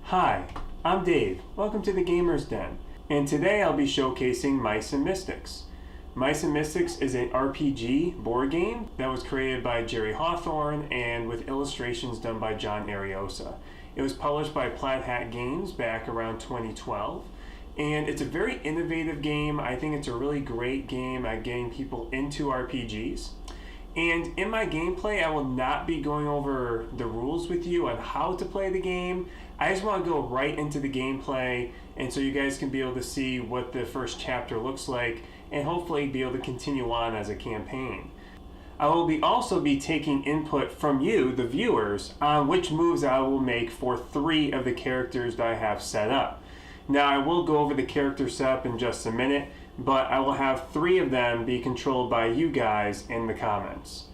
Hi, I'm Dave. Welcome to the Gamer's Den, and today I'll be showcasing Mice and Mystics. Mice and Mystics is an RPG board game that was created by Jerry Hawthorne and with illustrations done by John Ariosa. It was published by Plaid Hat Games back around 2012, and it's a very innovative game. I think it's a really great game at getting people into RPGs. And in my gameplay, I will not be going over the rules with you on how to play the game. I just want to go right into the gameplay, and so you guys can be able to see what the first chapter looks like and hopefully be able to continue on as a campaign. I will also be taking input from you, the viewers, on which moves I will make for 3 of the characters that I have set up. Now, I will go over the character setup in just a minute, but I will have 3 of them be controlled by you guys in the comments.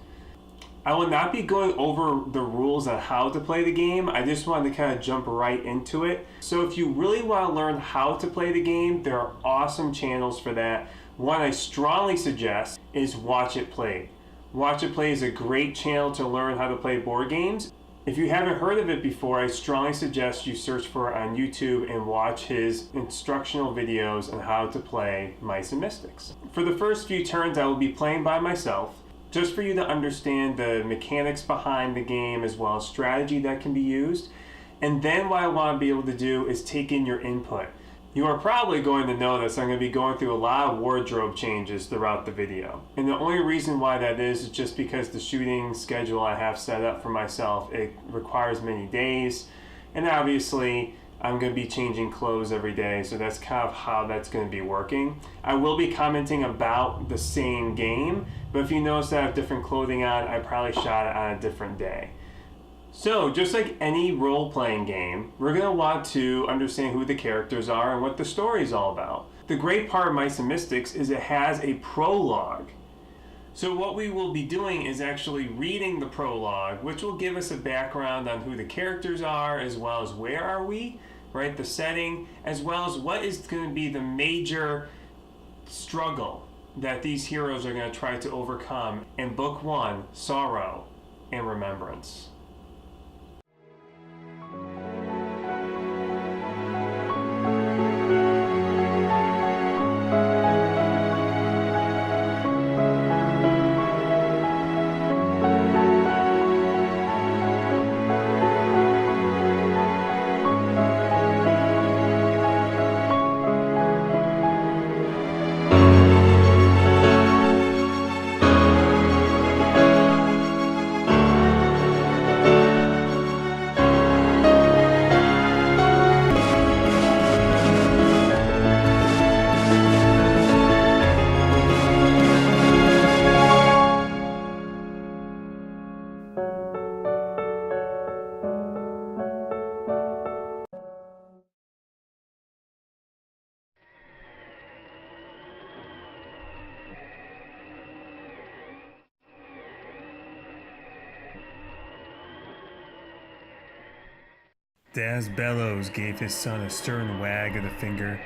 I will not be going over the rules on how to play the game. I just wanted to kind of jump right into it. So if you really want to learn how to play the game, there are awesome channels for that. One I strongly suggest is Watch It Play. Watch It Play is a great channel to learn how to play board games. If you haven't heard of it before, I strongly suggest you search for it on YouTube and watch his instructional videos on how to play Mice and Mystics. For the first few turns, I will be playing by myself, just for you to understand the mechanics behind the game as well as strategy that can be used. And then what I want to be able to do is take in your input. You are probably going to notice I'm going to be going through a lot of wardrobe changes throughout the video. And the only reason why that is just because the shooting schedule I have set up for myself, it requires many days. And obviously, I'm going to be changing clothes every day, so that's kind of how that's going to be working. I will be commenting about the same game, but if you notice that I have different clothing on, I probably shot it on a different day. So, just like any role-playing game, we're going to want to understand who the characters are and what the story is all about. The great part of Mice and Mystics is it has a prologue. So what we will be doing is actually reading the prologue, which will give us a background on who the characters are, as well as where are we, right, the setting, as well as what is going to be the major struggle that these heroes are going to try to overcome in Book 1, Sorrow and Remembrance. Daz Bellows gave his son a stern wag of the finger.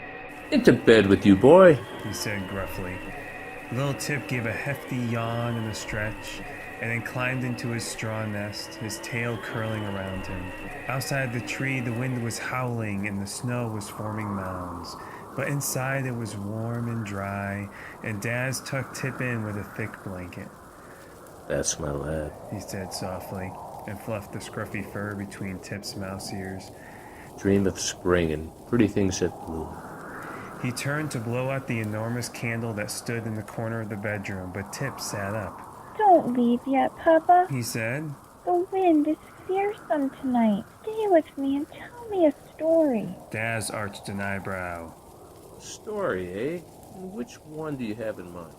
Into bed with you, boy, He said gruffly. Little Tip gave a hefty yawn and a stretch, and then climbed into his straw nest, his tail curling around him. Outside the tree, the wind was howling and the snow was forming mounds, but inside it was warm and dry, and Daz tucked Tip in with a thick blanket. That's my lad, He said softly, and fluffed the scruffy fur between Tip's mouse ears. Dream of spring and pretty things that bloom. He turned to blow out the enormous candle that stood in the corner of the bedroom, but Tip sat up. Don't leave yet, Papa. He said. The wind is fearsome tonight. Stay with me and tell me a story. Daz arched an eyebrow. Story, eh? Which one do you have in mind?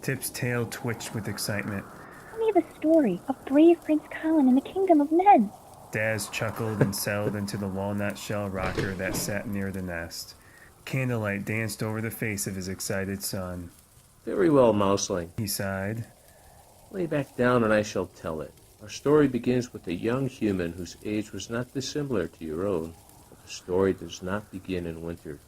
Tip's tail twitched with excitement. Tell me the story of brave Prince Collin in the kingdom of men. Daz chuckled and settled into the walnut shell rocker that sat near the nest. Candlelight danced over the face of his excited son. Very well, Mouseling. He sighed. Lay back down and I shall tell it. Our story begins with a young human whose age was not dissimilar to your own. But the story does not begin in winter.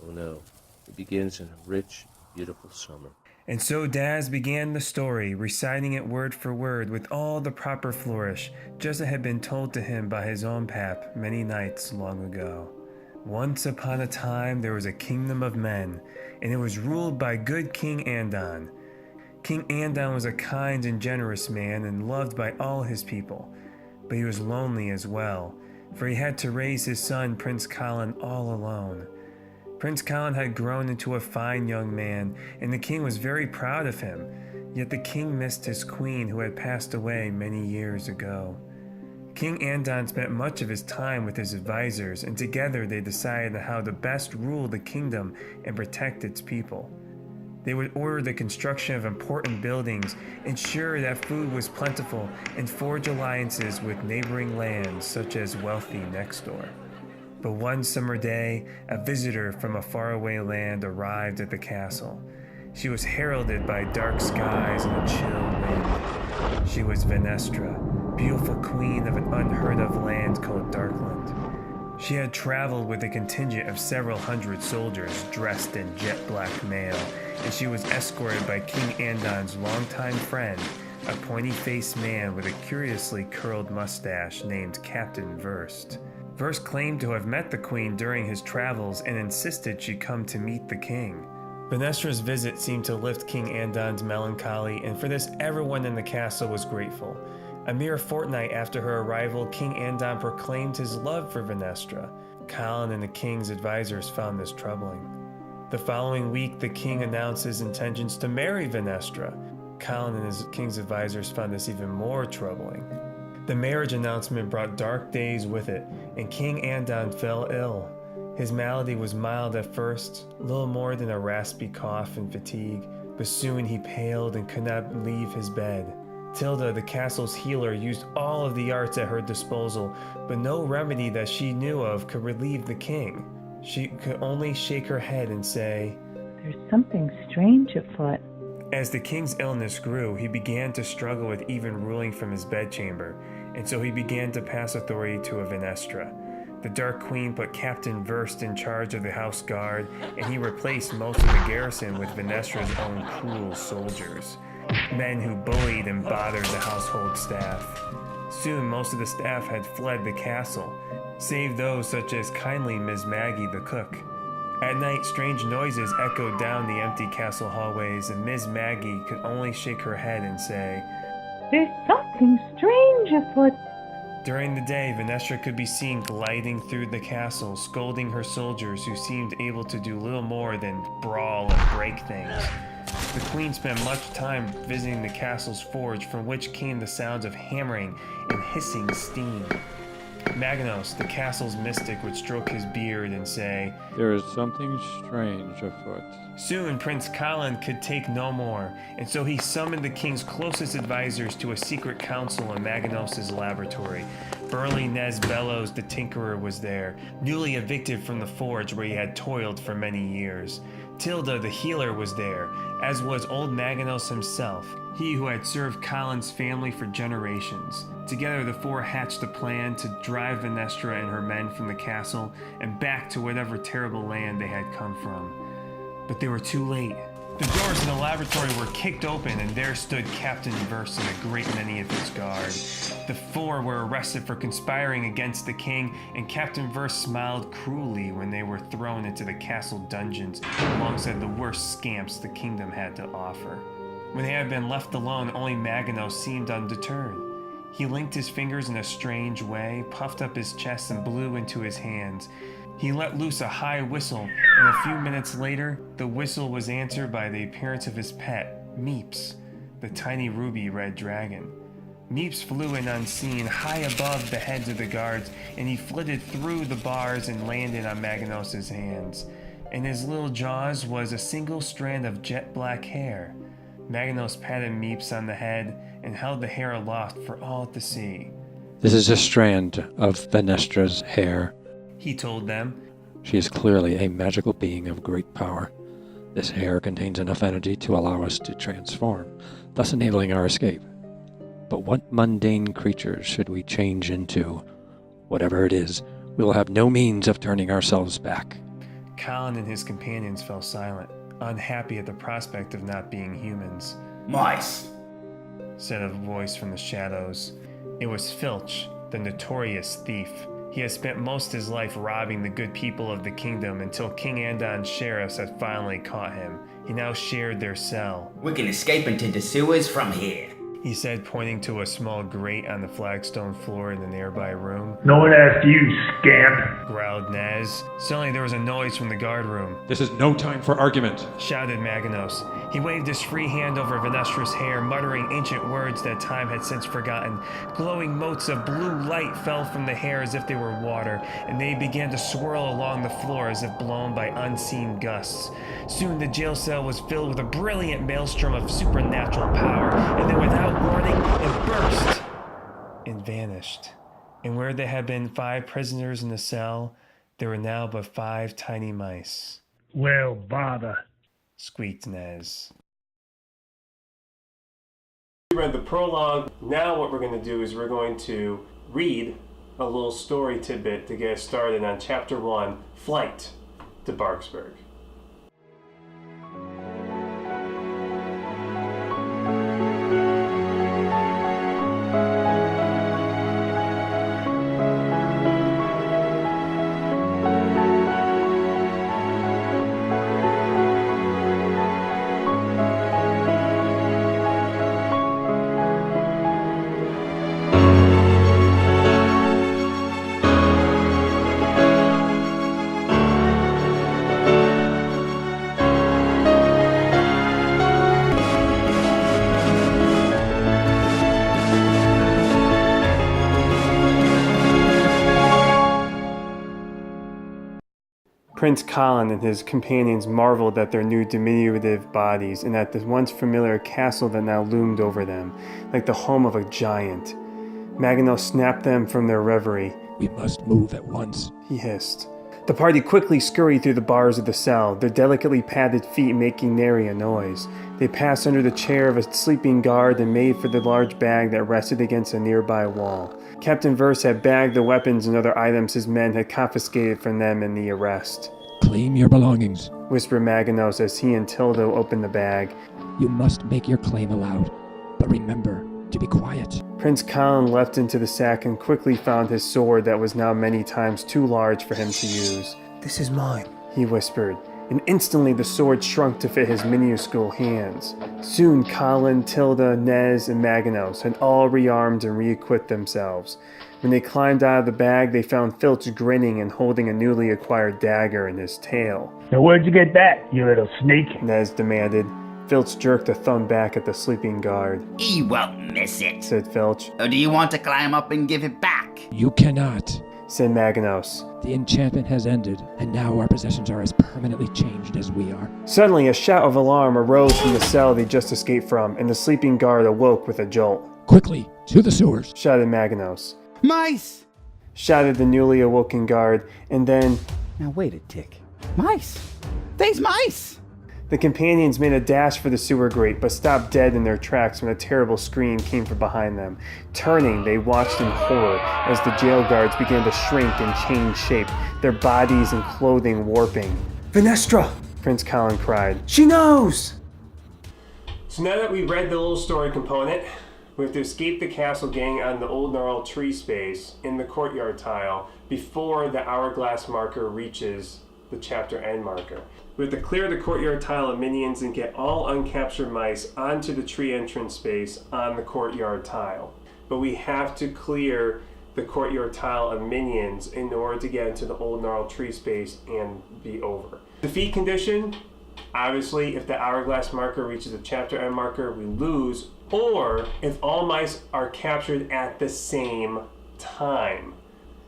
Oh no, it begins in a rich, beautiful summer. And so Daz began the story, reciting it word for word with all the proper flourish, just as it had been told to him by his own pap many nights long ago. Once upon a time there was a kingdom of men, and it was ruled by good King Andon. King Andon was a kind and generous man and loved by all his people, but he was lonely as well, for he had to raise his son Prince Collin all alone. Prince Collin had grown into a fine young man, and the king was very proud of him, yet the king missed his queen who had passed away many years ago. King Andon spent much of his time with his advisors, and together they decided how to best rule the kingdom and protect its people. They would order the construction of important buildings, ensure that food was plentiful, and forge alliances with neighboring lands such as wealthy next door. But one summer day, a visitor from a faraway land arrived at the castle. She was heralded by dark skies and a chill wind. She was Venestra, beautiful queen of an unheard-of land called Darkland. She had traveled with a contingent of several hundred soldiers dressed in jet-black mail, and she was escorted by King Andon's longtime friend, a pointy-faced man with a curiously curled mustache named Captain Verst. Verst claimed to have met the queen during his travels and insisted she come to meet the king. Venestra's visit seemed to lift King Andon's melancholy, and for this everyone in the castle was grateful. A mere fortnight after her arrival, King Andon proclaimed his love for Venestra. Collin and the king's advisors found this troubling. The following week, the king announced his intentions to marry Venestra. Collin and his king's advisors found this even more troubling. The marriage announcement brought dark days with it, and King Andon fell ill. His malady was mild at first, little more than a raspy cough and fatigue, but soon he paled and could not leave his bed. Tilda, the castle's healer, used all of the arts at her disposal, but no remedy that she knew of could relieve the king. She could only shake her head and say, "There's something strange afoot." As the king's illness grew, he began to struggle with even ruling from his bedchamber, and so he began to pass authority to a Venestra. The Dark Queen put Captain Verst in charge of the house guard, and he replaced most of the garrison with Venestra's own cruel soldiers, men who bullied and bothered the household staff. Soon most of the staff had fled the castle, save those such as kindly Ms. Maggie the cook. At night, strange noises echoed down the empty castle hallways, and Ms. Maggie could only shake her head and say, "There's something strange afoot." During the day, Venestra could be seen gliding through the castle, scolding her soldiers who seemed able to do little more than brawl and break things. The queen spent much time visiting the castle's forge, from which came the sounds of hammering and hissing steam. Maginos, the castle's mystic, would stroke his beard and say, "There is something strange afoot." Soon Prince Collin could take no more, and so he summoned the king's closest advisors to a secret council in Maginos' laboratory. Burly Nez Bellows the tinkerer was there, newly evicted from the forge where he had toiled for many years. Tilda the healer was there, as was old Maginos himself, he who had served Collin's family for generations. Together the four hatched a plan to drive Venestra and her men from the castle and back to whatever terrible land they had come from. But they were too late. The doors of the laboratory were kicked open, and there stood Captain Verst and a great many of his guard. The four were arrested for conspiring against the king, and Captain Verst smiled cruelly when they were thrown into the castle dungeons alongside the worst scamps the kingdom had to offer. When they had been left alone, only Maginos seemed undeterred. He linked his fingers in a strange way, puffed up his chest, and blew into his hands. He let loose a high whistle, and a few minutes later, the whistle was answered by the appearance of his pet, Meeps, the tiny ruby-red dragon. Meeps flew in unseen, high above the heads of the guards, and he flitted through the bars and landed on Maginos' hands. In his little jaws was a single strand of jet-black hair. Maginos patted Meeps on the head and held the hair aloft for all to see. "This is a strand of Venestra's hair," he told them. "She is clearly a magical being of great power. This hair contains enough energy to allow us to transform, thus enabling our escape. But what mundane creatures should we change into? Whatever it is, we will have no means of turning ourselves back. Collin and his companions fell silent, unhappy at the prospect of not being humans. Mice! Said a voice from the shadows. It was Filch, the notorious thief. He had spent most of his life robbing the good people of the kingdom until King Andon's sheriffs had finally caught him. He now shared their cell. We can escape into the sewers from here. He said, pointing to a small grate on the flagstone floor in the nearby room. No one asked you, scamp. Growled Nez. Suddenly there was a noise from the guard room. This is no time for argument, Shouted Maginos. He waved his free hand over Venestra's hair, muttering ancient words that time had since forgotten. Glowing motes of blue light fell from the hair as if they were water, and they began to swirl along the floor as if blown by unseen gusts. Soon the jail cell was filled with a brilliant maelstrom of supernatural power, and then without warning, it burst and vanished. And where there had been 5 prisoners in the cell, there were now but 5 tiny mice. Well, bother. Squeaked Nez. We read the prologue. Now what we're going to do is we're going to read a little story tidbit to get us started on Chapter 1, Flight to Barksburg. Prince Collin and his companions marveled at their new diminutive bodies and at the once familiar castle that now loomed over them, like the home of a giant. Maginos snapped them from their reverie. We must move at once, He hissed. The party quickly scurried through the bars of the cell, their delicately padded feet making nary a noise. They passed under the chair of a sleeping guard and made for the large bag that rested against a nearby wall. Captain Verse had bagged the weapons and other items his men had confiscated from them in the arrest. Claim your belongings. Whispered Maginos as he and Tilda opened the bag. You must make your claim aloud, but remember to be quiet. Prince Collin leapt into the sack and quickly found his sword that was now many times too large for him to use. "This is mine," he whispered, and instantly the sword shrunk to fit his minuscule hands. Soon Collin, Tilda, Nez, and Maginos had all rearmed and re-equipped themselves. When they climbed out of the bag, they found Filch grinning and holding a newly acquired dagger in his tail. Now where'd you get that, you little sneak? Nez demanded. Filch jerked a thumb back at the sleeping guard. He won't miss it. Said Filch. Or do you want to climb up and give it back? You cannot. Said Maginos. The enchantment has ended, and now our possessions are as permanently changed as we are. Suddenly, a shout of alarm arose from the cell they just escaped from, and the sleeping guard awoke with a jolt. Quickly, to the sewers! Shouted Maginos. Mice! Shouted the newly awoken guard, and then... Now wait a tick. Mice! They's mice! The companions made a dash for the sewer grate, but stopped dead in their tracks when a terrible scream came from behind them. Turning, they watched in horror as the jail guards began to shrink and change shape, their bodies and clothing warping. "Venestra!" Prince Collin cried. "She knows!" So now that we've read the little story component, we have to escape the castle gang on the old gnarled tree space in the courtyard tile before the hourglass marker reaches the chapter end marker. We have to clear the courtyard tile of minions and get all uncaptured mice onto the tree entrance space on the courtyard tile. But we have to clear the courtyard tile of minions in order to get into the old gnarled tree space and be over. Defeat condition, obviously if the hourglass marker reaches the chapter end marker, we lose, or if all mice are captured at the same time.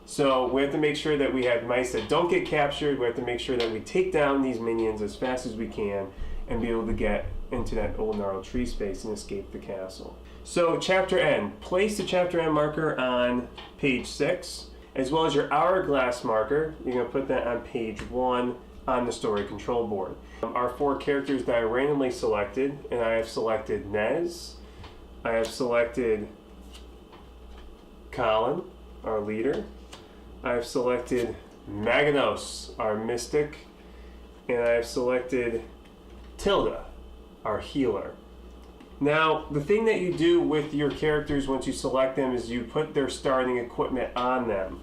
So we have to make sure that we have mice that don't get captured. We have to make sure that we take down these minions as fast as we can and be able to get into that old gnarled tree space and escape the castle. So chapter end. Place the chapter end marker on page 6, as well as your hourglass marker. You're going to put that on page 1 on the story control board. Our 4 characters that I randomly selected, and I have selected Nez, I have selected Collin, our leader, I have selected Maginos, our mystic, and I have selected Tilda, our healer. Now, the thing that you do with your characters once you select them is you put their starting equipment on them.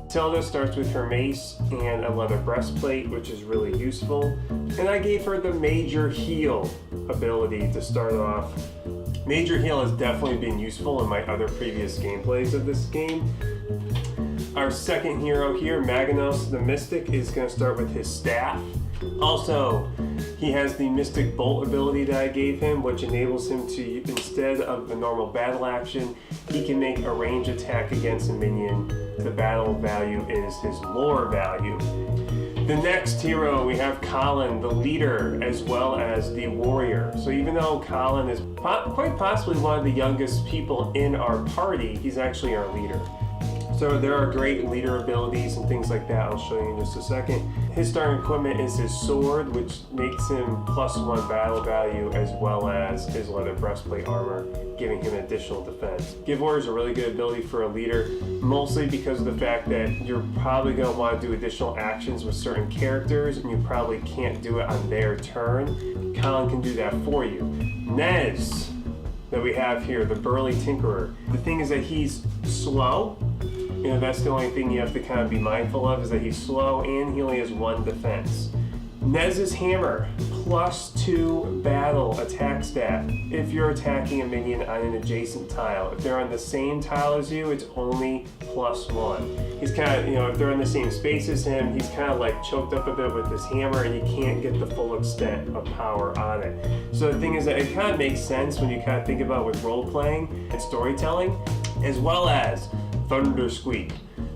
Tilda starts with her mace and a leather breastplate, which is really useful. And I gave her the Major Heal ability to start off. Major Heal has definitely been useful in my other previous gameplays of this game. Our second hero here, Maginos the Mystic, is going to start with his staff. Also, he has the Mystic Bolt ability that I gave him, which enables him to, instead of the normal battle action, he can make a range attack against a minion. The battle value is his lore value. The next hero, we have Collin, the leader, as well as the warrior. So even though Collin is quite possibly one of the youngest people in our party, he's actually our leader. So there are great leader abilities and things like that I'll show you in just a second. His starting equipment is his sword, which makes him +1 battle value, as well as his leather breastplate armor, giving him additional defense. Give Warrior is a really good ability for a leader, mostly because of the fact that you're probably going to want to do additional actions with certain characters, and you probably can't do it on their turn. Collin can do that for you. Nez, that we have here, the burly tinkerer. The thing is that he's slow. You know, that's the only thing you have to kind of be mindful of, is that he's slow and he only has 1 defense. Nez's hammer, +2 battle attack stat if you're attacking a minion on an adjacent tile. If they're on the same tile as you, it's only +1. He's kind of, you know, if they're in the same space as him, he's kind of like choked up a bit with his hammer and you can't get the full extent of power on it. So the thing is that it kind of makes sense when you kind of think about with role-playing and storytelling, as well as Thunder Squeak.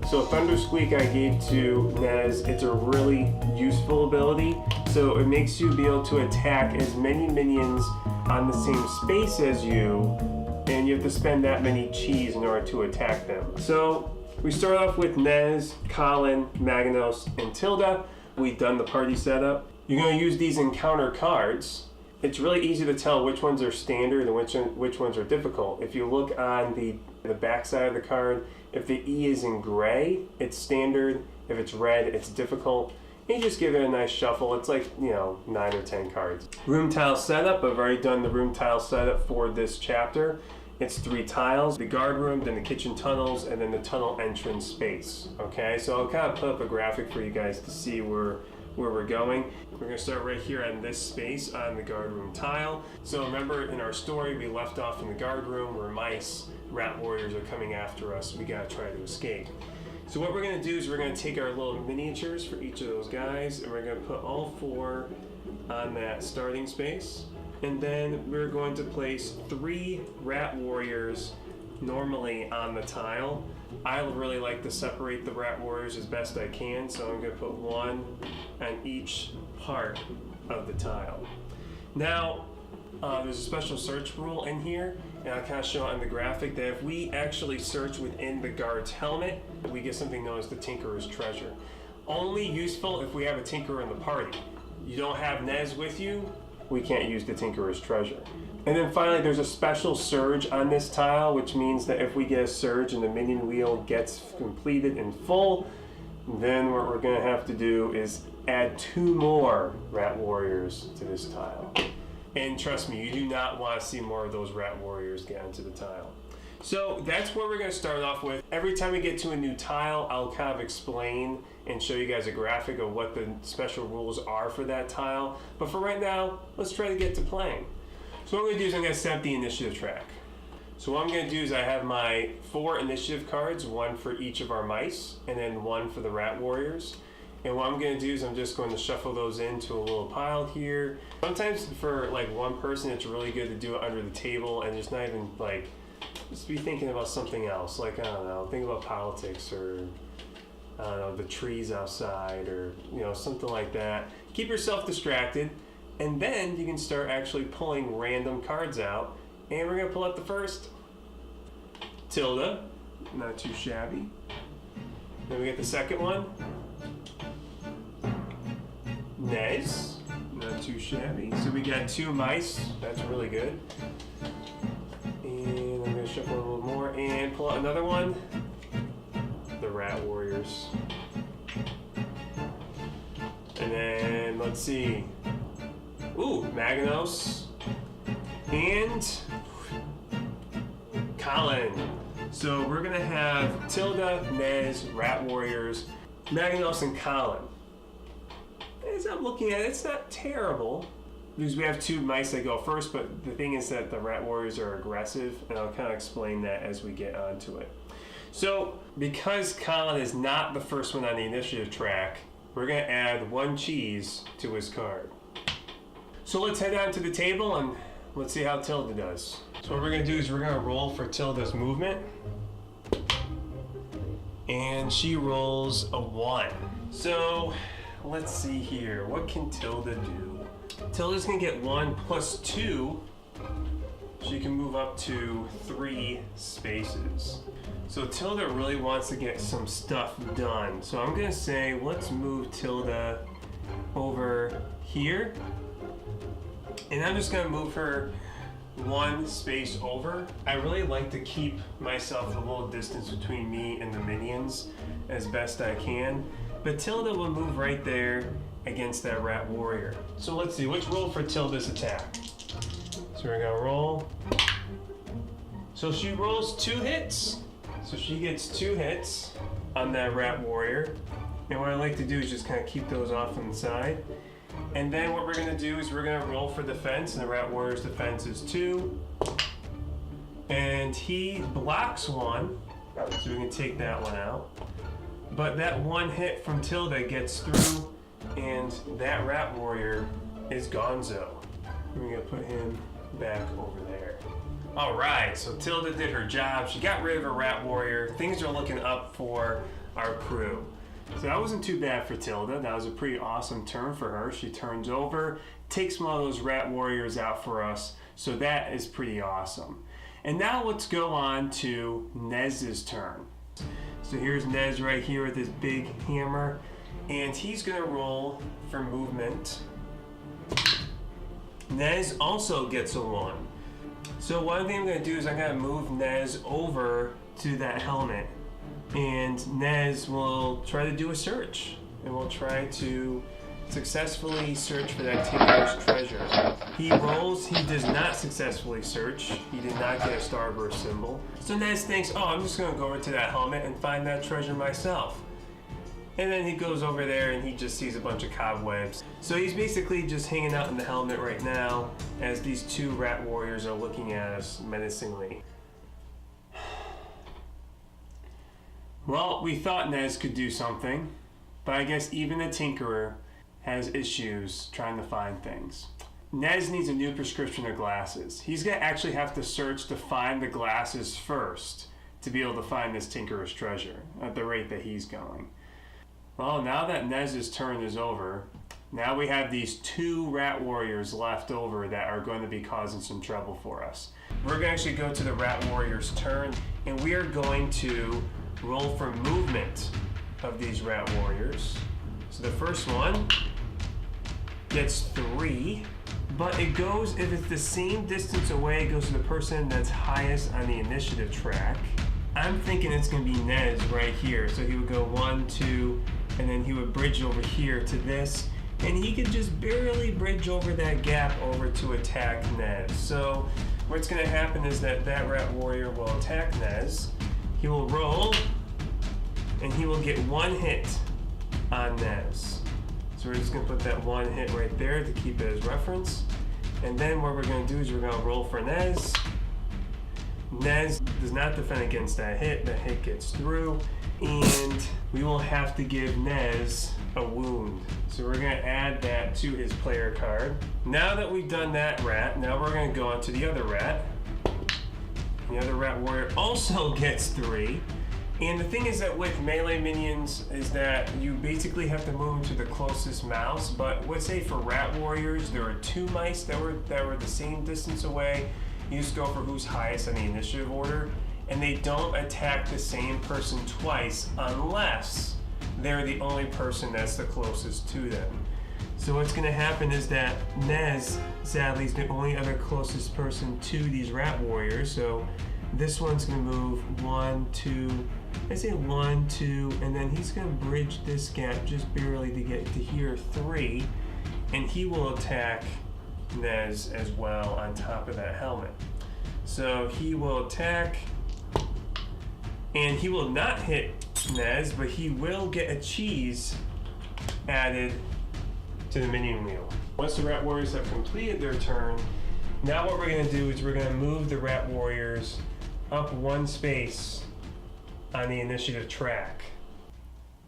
So Thunder Squeak I gave to Nez. It's a really useful ability. So it makes you be able to attack as many minions on the same space as you, and you have to spend that many cheese in order to attack them. So we start off with Nez, Collin, Maginos, and Tilda. We've done the party setup. You're going to use these encounter cards. It's really easy to tell which ones are standard and which ones are difficult. If you look on the back side of the card, if the E is in gray, it's standard. If it's red, it's difficult. And you just give it a nice shuffle. It's like, 9 or 10 cards. Room tile setup. I've already done the room tile setup for this chapter. It's 3 tiles, the guard room, then the kitchen tunnels, and then the tunnel entrance space. Okay, so I'll kind of put up a graphic for you guys to see where we're going. We're going to start right here on this space on the guard room tile. So remember, in our story, we left off in the guard room where mice, rat warriors are coming after us. We got to try to escape. So what we're going to do is we're going to take our little miniatures for each of those guys, and we're going to put all 4 on that starting space. And then we're going to place 3 rat warriors normally on the tile. I really like to separate the rat warriors as best I can, so I'm going to put 1 on each part of the tile. Now, there's a special search rule in here, and I'll kind of show it on the graphic, that if we actually search within the guard's helmet, we get something known as the Tinkerer's Treasure. Only useful if we have a Tinkerer in the party. You don't have Nez with you, we can't use the Tinkerer's Treasure. And then finally, there's a special surge on this tile, which means that if we get a surge and the minion wheel gets completed in full, then what we're going to have to do is add 2 more rat warriors to this tile. And trust me, you do not want to see more of those rat warriors get onto the tile. So that's where we're going to start off with. Every time we get to a new tile, I'll kind of explain and show you guys a graphic of what the special rules are for that tile. But for right now, let's try to get to playing. So what I'm going to do is I'm going to set up the initiative track. So what I'm going to do is I have my 4 initiative cards, 1 for each of our mice, and then 1 for the rat warriors. And what I'm going to do is I'm just going to shuffle those into a little pile here. Sometimes for like one person, it's really good to do it under the table and just not even like, just be thinking about something else. Like, I don't know, think about politics or, I don't know, the trees outside or, something like that. Keep yourself distracted. And then you can start actually pulling random cards out. And we're going to pull out the first. Tilda, not too shabby. Then we get the second one. Nice. Not too shabby. So we got 2 mice. That's really good. And I'm going to shuffle a little more and pull out another one. The Rat Warriors. And then, let's see. Ooh, Maginos. And Collin. So we're going to have Tilda, Nez, Rat Warriors, Maginos, and Collin. As I'm looking at it, it's not terrible. Because we have 2 mice that go first, but the thing is that the Rat Warriors are aggressive, and I'll kind of explain that as we get onto it. So, because Collin is not the first one on the initiative track, we're going to add 1 cheese to his card. So let's head on to the table and let's see how Tilda does. So what we're going to do is we're going to roll for Tilda's movement. And she rolls a 1. So let's see here. What can Tilda do? Tilda's going to get 1 plus 2. She can move up to 3 spaces. So Tilda really wants to get some stuff done. So I'm going to say, let's move Tilda over here. And I'm just going to move her 1 space over. I really like to keep myself a little distance between me and the minions as best I can. But Tilda will move right there against that Rat Warrior. So let's see, let's roll for Tilda's attack. So we're going to roll. So she rolls 2 hits. So she gets 2 hits on that Rat Warrior. And what I like to do is just kind of keep those off on the side. And then what we're going to do is we're going to roll for defense. And the Rat Warrior's defense is 2. And he blocks 1. So we can take that one out. But that 1 hit from Tilda gets through. And that Rat Warrior is gonzo. We're going to put him back over there. Alright, so Tilda did her job. She got rid of her Rat Warrior. Things are looking up for our crew. So that wasn't too bad for Tilda. That was a pretty awesome turn for her. She turns over, takes one of those Rat Warriors out for us. So that is pretty awesome. And now let's go on to Nez's turn. So here's Nez right here with his big hammer. And he's going to roll for movement. Nez also gets a 1. So one thing I'm going to do is I'm going to move Nez over to that helmet. And Nez will try to do a search. And we'll try to successfully search for that Tinker's treasure. He rolls, he does not successfully search. He did not get a starburst symbol. So Nez thinks, oh, I'm just going to go over to that helmet and find that treasure myself. And then he goes over there and he just sees a bunch of cobwebs. So he's basically just hanging out in the helmet right now as these 2 Rat Warriors are looking at us menacingly. Well, we thought Nez could do something, but I guess even the Tinkerer has issues trying to find things. Nez needs a new prescription of glasses. He's going to actually have to search to find the glasses first to be able to find this Tinkerer's treasure at the rate that he's going. Well, now that Nez's turn is over, now we have these 2 Rat Warriors left over that are going to be causing some trouble for us. We're going to actually go to the Rat Warrior's turn, and we are going to roll for movement of these Rat Warriors. So the first one gets 3, but it goes, if it's the same distance away, it goes to the person that's highest on the initiative track. I'm thinking it's going to be Nez right here. So he would go 1, 2, and then he would bridge over here to this. And he could just barely bridge over that gap over to attack Nez. So what's going to happen is that Rat Warrior will attack Nez. He will roll, and he will get 1 hit on Nez. So we're just going to put that 1 hit right there to keep it as reference. And then what we're going to do is we're going to roll for Nez. Nez does not defend against that hit. That hit gets through. And we will have to give Nez a wound. So we're going to add that to his player card. Now that we've done that rat, now we're going to go on to the other rat. The other Rat Warrior also gets 3. And the thing is that with melee minions is that you basically have to move to the closest mouse. But let's say for Rat Warriors, there are 2 mice that were the same distance away. You just go for who's highest on the initiative order. and they don't attack the same person twice unless they're the only person that's the closest to them. So what's going to happen is that Nez, sadly, is the only other closest person to these rat warriors. So this one's going to move 1, 2, I say 1, 2, and then he's going to bridge this gap just barely to get to here 3, and he will attack Nez as well on top of that helmet. So he will attack, and he will not hit Nez, but he will get a cheese added to the minion wheel. Once the rat warriors have completed their turn, now what we're going to do is we're going to move the rat warriors up 1 space on the initiative track.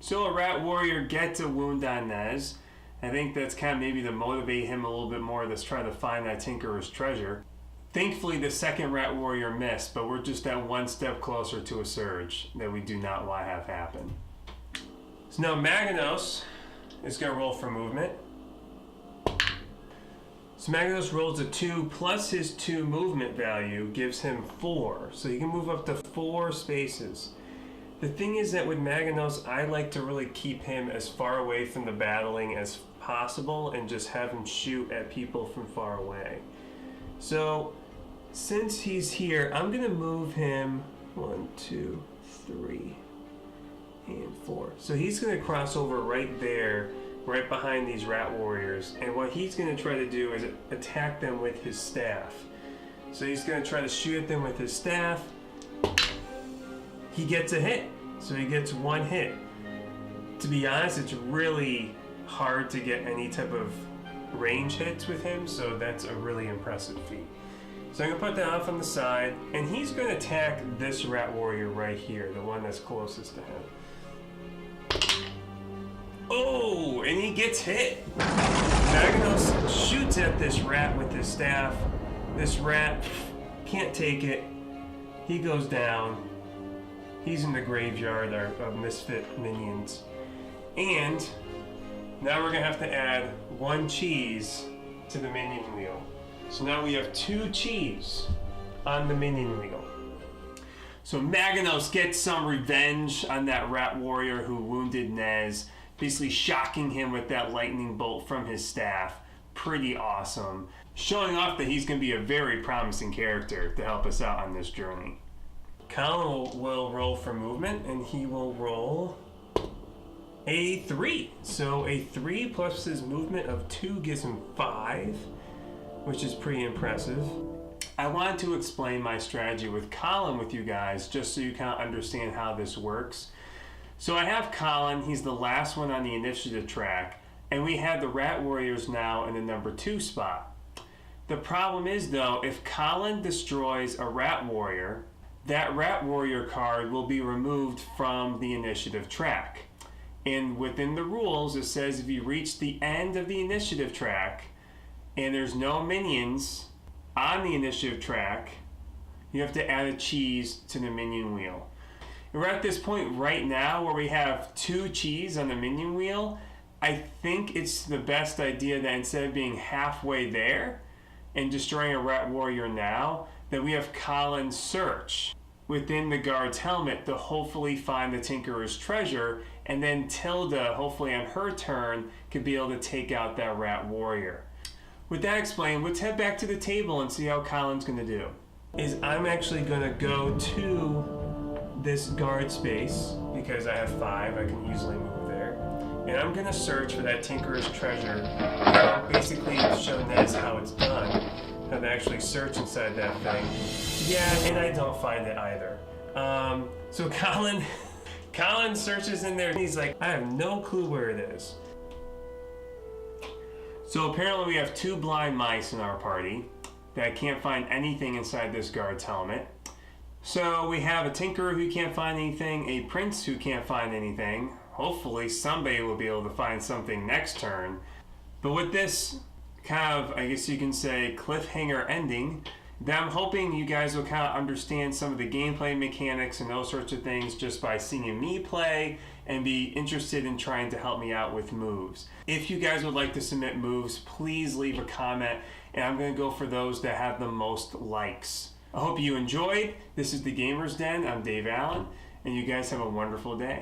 So a rat warrior gets a wound on Nez. I think that's kind of maybe to motivate him a little bit more that's trying to find that Tinkerer's treasure. Thankfully the second rat warrior missed, but we're just that 1 step closer to a surge that we do not want to have happen. So now Maginos is going to roll for movement. So Maginos rolls a 2 plus his 2 movement value gives him 4. So he can move up to 4 spaces. The thing is that with Maginos, I like to really keep him as far away from the battling as possible and just have him shoot at people from far away. So since he's here, I'm going to move him 1, 2, 3, and 4. So he's going to cross over right there, right behind these rat warriors, and what he's going to try to do is attack them with his staff. So he's going to try to shoot at them with his staff. He gets a hit, so he gets 1 hit. To be honest, it's really hard to get any type of range hits with him, so that's a really impressive feat. So I'm going to put that off on the side, and he's going to attack this rat warrior right here, the one that's closest to him. Oh, and he gets hit. Maginos shoots at this rat with his staff. This rat can't take it. He goes down. He's in the graveyard of misfit minions. And now we're going to have to add 1 cheese to the minion wheel. So now we have 2 cheese on the minion wheel. So Maginos gets some revenge on that rat warrior who wounded Nez, basically shocking him with that lightning bolt from his staff. Pretty awesome. Showing off that he's going to be a very promising character to help us out on this journey. Collin will roll for movement, and he will roll a 3. So a 3 plus his movement of 2 gives him 5, which is pretty impressive. I wanted to explain my strategy with Collin with you guys, just so you kind of understand how this works. So I have Collin, he's the last one on the initiative track, and we have the rat warriors now in the number 2 spot. The problem is though, if Collin destroys a rat warrior, that rat warrior card will be removed from the initiative track. And within the rules, it says if you reach the end of the initiative track and there's no minions on the initiative track, you have to add a cheese to the minion wheel. We're at this point right now where we have 2 cheese on the minion wheel. I think it's the best idea that instead of being halfway there and destroying a rat warrior now, that we have Collin search within the guard's helmet to hopefully find the Tinkerer's treasure, and then Tilda, hopefully on her turn, could be able to take out that rat warrior. With that explained, let's head back to the table and see how Collin's going to do. I'm actually going to go to this guard space, because I have 5, I can easily move there. And I'm going to search for that Tinkerer's treasure. I'll basically show Nez how it's done. How to actually search inside that thing. Yeah, and I don't find it either. So Collin searches in there, and he's like, I have no clue where it is. So apparently we have 2 blind mice in our party that can't find anything inside this guard's helmet. So we have a tinkerer who can't find anything, a prince who can't find anything. Hopefully somebody will be able to find something next turn. But with this kind of, I guess you can say, cliffhanger ending, then I'm hoping you guys will kind of understand some of the gameplay mechanics and those sorts of things just by seeing me play and be interested in trying to help me out with moves. If you guys would like to submit moves, please leave a comment, and I'm going to go for those that have the most likes. I hope you enjoyed. This is the Gamer's Den. I'm Dave Allen, and you guys have a wonderful day.